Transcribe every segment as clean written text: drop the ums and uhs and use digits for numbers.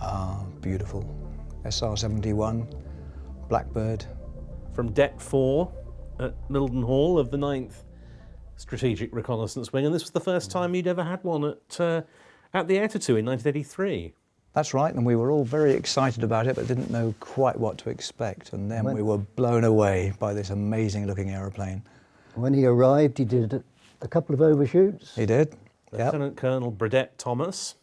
Ah, beautiful. SR-71, Blackbird. From Deck 4 at Milden Hall of the 9th Strategic Reconnaissance Wing, and this was the first time you'd ever had one at the Air 2 in 1983. That's right, and we were all very excited about it, but didn't know quite what to expect. And then we were blown away by this amazing-looking aeroplane. When he arrived, he did a couple of overshoots. He did. Lieutenant Colonel Burdett Thomas.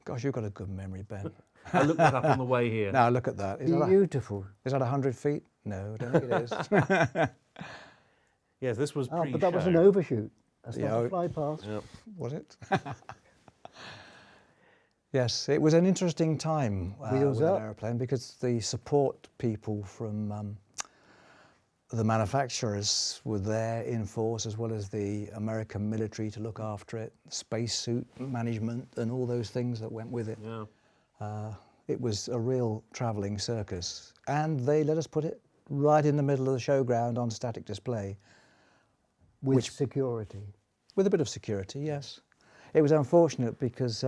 Gosh, you've got a good memory, Ben. I looked that up on the way here. Now look at that. Beautiful. Is that 100 feet? No, I don't think it is. Yes, this was pre-show. But that was an overshoot. That's Yeah, not a fly past. Yep. Was it? Yes, it was an interesting time with an aeroplane because the support people from the manufacturers were there in force, as well as the American military to look after it, spacesuit management and all those things that went with it. Yeah. It was a real travelling circus, and they let us put it right in the middle of the showground on static display. With security. With a bit of security, yes. It was unfortunate because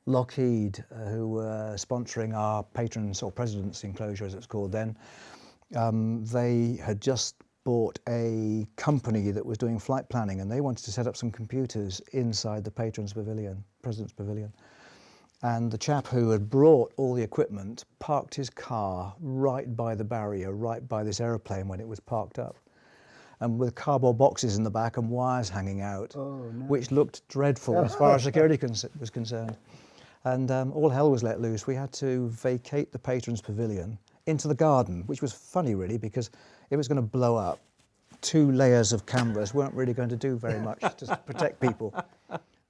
Lockheed, who were sponsoring our patrons or president's enclosure, as it's called then, they had just bought a company that was doing flight planning, and they wanted to set up some computers inside the patron's pavilion, president's pavilion. And the chap who had brought all the equipment parked his car right by the barrier, right by this aeroplane when it was parked up, and with cardboard boxes in the back and wires hanging out, which looked dreadful as far as security was concerned. And all hell was let loose. We had to vacate the patron's pavilion into the garden, which was funny really, because it was going to blow up. 2 layers of canvas weren't really going to do very much to protect people.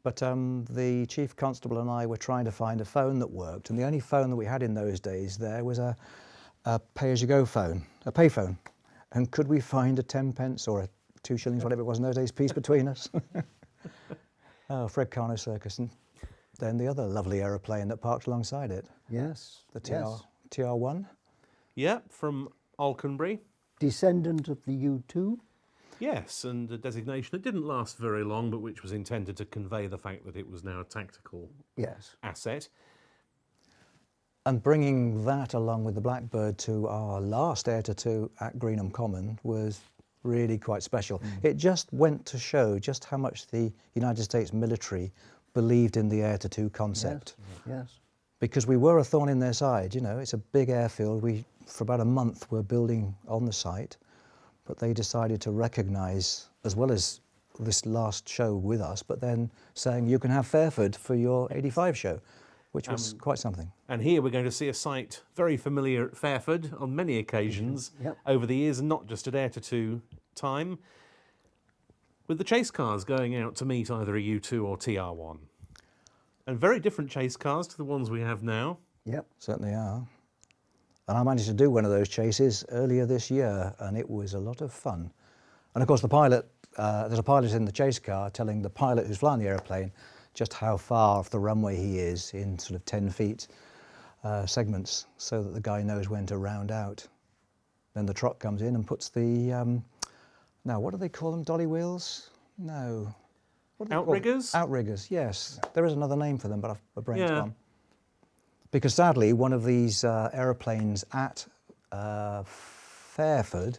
But the chief constable and I were trying to find a phone that worked, and the only phone that we had in those days there was a pay-as-you-go phone, a payphone. And could we find a 10 pence or a 2 shillings, whatever it was in those days, piece between us? Oh, Fred Carno Circus. And then the other lovely aeroplane that parked alongside it. Yes. The TR-1. Yeah, from Alconbury. Descendant of the U-2. Yes, and a designation that didn't last very long, but which was intended to convey the fact that it was now a tactical asset. And bringing that along with the Blackbird to our last Air 2 at Greenham Common was really quite special. It just went to show just how much the United States military believed in the Air 2 concept. Yes. Because we were a thorn in their side, you know, it's a big airfield. We, for about a month, were building on the site, but they decided to recognise, as well as this last show with us, but then saying you can have Fairford for your 85 show, which was quite something. And here we're going to see a site very familiar at Fairford on many occasions over the years, and not just at Air 2 time, with the chase cars going out to meet either a U2 or TR-1. And very different chase cars to the ones we have now. Yep. Certainly are. And I managed to do one of those chases earlier this year, and it was a lot of fun. And of course the pilot, there's a pilot in the chase car telling the pilot who's flying the aeroplane just how far off the runway he is in sort of 10 feet segments, so that the guy knows when to round out. Then the truck comes in and puts the, now what do they call them, dolly wheels? No. Outriggers? Outriggers, yes. There is another name for them, but my brain's gone. Because sadly, one of these aeroplanes at Fairford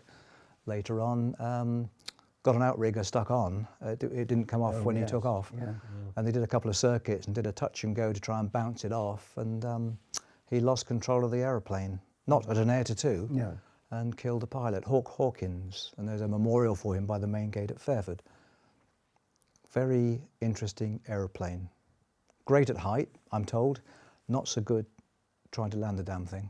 later on got an outrigger stuck on. It didn't come off when he took off. And they did a couple of circuits and did a touch and go to try and bounce it off, and he lost control of the aeroplane, not at an Air 2, and killed the pilot, Hawkins, and there's a memorial for him by the main gate at Fairford. Very interesting aeroplane. Great at height, I'm told, not so good trying to land the damn thing.